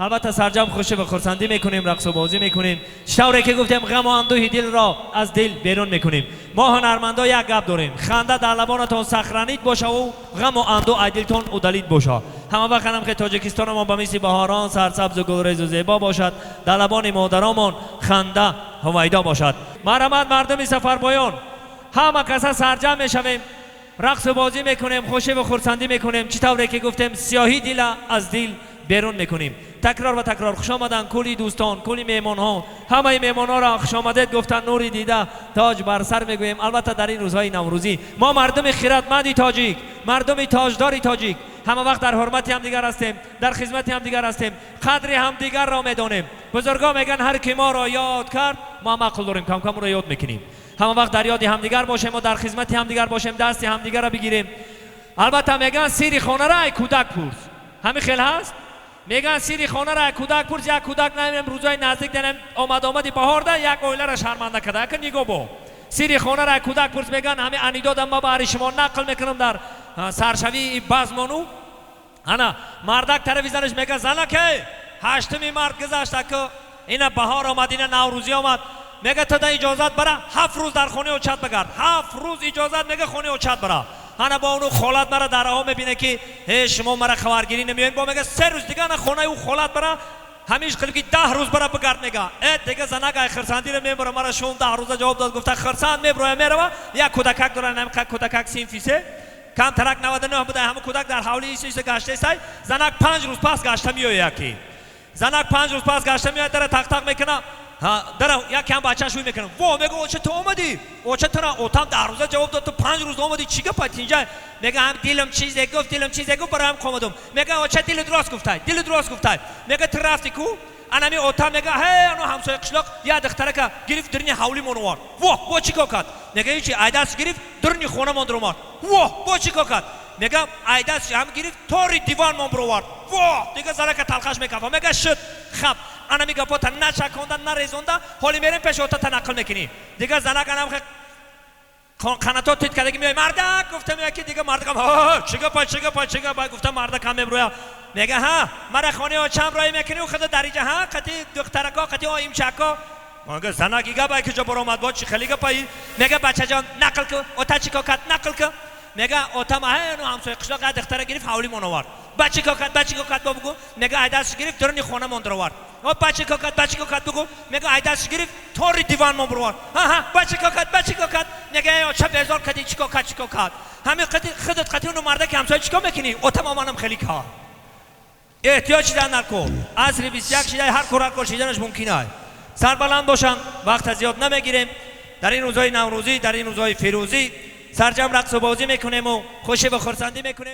البته سرجم خوشی و خرسندی میکنیم، رقص و بازی میکنیم. شوری که گفتیم غم و اندوه دل را از دل بیرون میکنیم. ما هنرمندا یک گپ داریم، خنده در لبانتون سخرانید باشه و غم و اندوه دلتون اودلید باشه. همه وقت هم که تاجیکستان ما به مثل بهاران سرسبز و گلریز و زیبا باشد، در لبان مادرامون خنده هویدا باشد. مرحمت مردم سفربایان، همه کسا سرجم میشویم، رقص و بازی میکنیم، خوشی و خرسندی میکنیم. چطوری که گفتیم سیاهی دل از دل بیرون میکنیم. تکرار و تکرار خوش آمدن کلی دوستان، کلی میهمان ها، همه میهمان ها را خوش آمدید گفتن، نوری دیده تاج بر سر میگوییم. البته در این روزهای نوروزی ما مردم خیرتمندی تاجیک، مردم تاجداری تاجیک، همه وقت در حرمت هم دیگر هستیم، در خدمت هم دیگر هستیم، قدر هم دیگر را میدانیم. بزرگا میگن هر کی ما را یاد کرد ما عقل داریم، کم کم را یاد میکنیم. همه وقت در یاد هم دیگر باشیم و در خدمت هم دیگر باشیم، دست هم دیگر را بگیریم. البته میگن سیری خانه را کودک پرس، همین خیلی هست. میگن سیری خانه را کودک پرس، یک کودک نمیرم روزای نزدیک دنم آمدی بهار ده یک اویله را شرمنده کرده که نگاه با سیری خانه را کودک پرس. میگن همین انیدادم ما برای شما نقل میکنم در سرشوی بزمانو. انا مردک تلویزیونش میگه زنک هشتمی مرد گذشته که اینا بهار آمد، اینا نوروزی آمد، میگه تو اجازت بره 7 روز در خونه و چت بگرد، 7 روز اجازت میگه خونه و چت بره. انا با اونو خالت مرا در راه میبینه که شما مرا خبرگیری نمیوین، با میگه 3 روز دیگه نه خونه او خالت بره، همیش خیلی که 10 روز بره بگرد. میگه دیگه زنک خرسندی رو میبره، مرا شوم 10 روز جواب داد، گفته خرسند میبره میره. یک کودکک داره، نم کودکک سینفیسه کم ترک 99 بوده، همه کودک در حولی ایسیس گشته سای. زنک 5 روز پس گشته میوه، یکی زنک 5 روز پس گشته میوه، داره تق تق میکنه، داره یک کم بچه شوی میکنه. وا میگه اوچه تو اومدی؟ اوچه تو نه؟ اوتام 10 روزه جواب داد، تو 5 روز اومدی چی گفت اینجا؟ میگه هم دلم چیزی گفت، دلم چیزی گفت، برام کومدم. میگه اوچه دل درست گفته، دل درست گفته. میگه تو رفتی کو؟ انمی اوتام میگه هی انو همسایه قشلاق یا دختره که گرفت درنی حولی مونوار. وا چی کرد؟ میگه چی ایداس گرفت درنی خونه مون درمار. وا چی کرد؟ میگه ایداس هم گرفت توری دیوان مون بروار. وا دیگه زره که تلخش میکفه. میگه شد خب انا میگه پات نچکوندن نریزونده، حالی میریم پیش اوتا تنقل میکنی. دیگه زنک انم خاناتو تیت کردگی میای مردک گفتم یکی دیگه مردکم چیگه پای گفتم مردک هم میبرویا. میگه ها مرا خانه ها چند رای میکنی و خود دریجه ها قطی دخترکا قطی آیم چکا. میگه زنکی گه بای که جا برآمد با چی خیلی پایی. میگه بچه جان نقل که اوتا چیکا کات نقل که. میگه اوتا ما هنو همسایه قشلاق دختره گرفت حولی مونوار. بچه کات بگو. میگه ایداس گرفت درنی خونه مون دروار. او بچه کات بگو. میگه ایداس گرفت توری دیوان مون بروار. ها بچه کات. میگه چه بیزار کدی چیکو کات. همین خودت قطی اونو مرده که همسایه چیکو میکنی؟ اوتا مامانم خیلی کار. احتیاج دارن نکو. عصر 21 شده هر کار شیدنش ممکنه. سربلند باشن، وقت زیاد نمیگیریم. در این روزهای نوروزی، در این روزهای فیروزی سرجم رقص و بازی میکنیم و خوشی و خرسندی میکنیم.